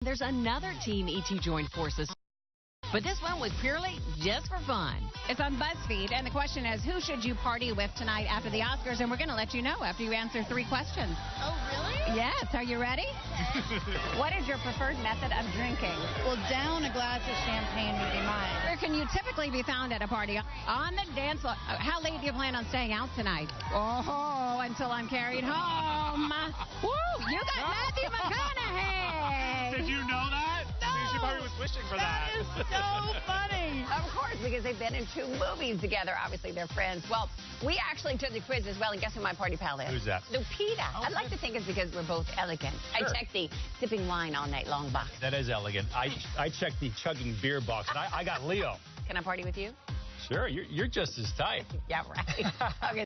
There's another team ET joined forces, but this one was purely just for fun. It's on BuzzFeed, and the question is, who should you party with tonight after the Oscars? And we're going to let you know after you answer 3 questions. Oh, really? Yes. Are you ready? What is your preferred method of drinking? Well, down a glass of champagne would be mine. Where can you typically be found at a party? On the dance floor. How late do you plan on staying out tonight? Oh, until I'm carried home. Woo! You got Matthew McConaughey. Did you know that? No. She probably was wishing for that. That is so funny. Of course, because they've been in 2 movies together. Obviously, they're friends. Well, we actually took the quiz as well, and guess who my party pal is? Who's that? Lupita. Oh, I'd like to think it's because we're both elegant. Sure. I checked the sipping wine all night long box. That is elegant. I checked the chugging beer box, and I got Leo. Can I party with you? Sure, you're just as tight. Yeah, right. Okay.